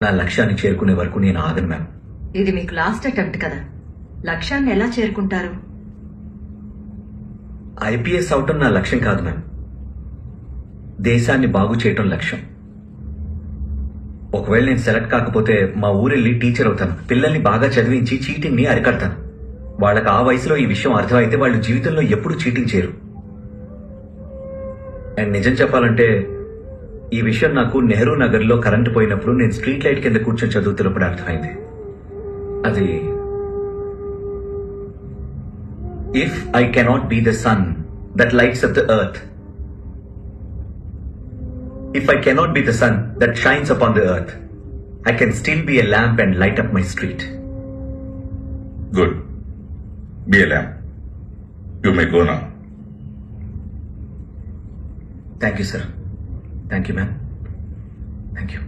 నా లక్ష్యాన్ని చేరుకునే వరకు నేను ఆగను మ్యామ్. ఇది మీకు లాస్ట్ అటెంప్ట్ కదా, లక్ష్యాన్ని ఎలా చేరుకుంటారు? ఐపీఎస్ అవటం నా లక్ష్యం కాదు మ్యామ్. దేశాన్ని బాగు చేయటం లక్ష్యం. ఒకవేళ నేను సెలెక్ట్ కాకపోతే మా ఊరెళ్ళి టీచర్ అవుతాను. పిల్లల్ని బాగా చదివించి చీటింగ్ ని అరికడతాను. వాళ్ళకి ఆ వయసులో ఈ విషయం అర్థమైతే వాళ్ళు జీవితంలో ఎప్పుడూ చీటింగ్ చేయరు. అండ్ నిజం చెప్పాలంటే ఈ విషయం నాకు నెహ్రూ నగర్ లో కరెంటు పోయినప్పుడు నేను స్ట్రీట్ లైట్ కింద కూర్చొని చదువుతున్నప్పుడు అర్థమైంది. అది if I cannot be the sun that lights up the earth, if I cannot be the sun that shines upon the earth, I can still be a lamp and light up my street. Good. Be a lamp. You may go now. Thank you, sir. Thank you, ma'am. Thank you.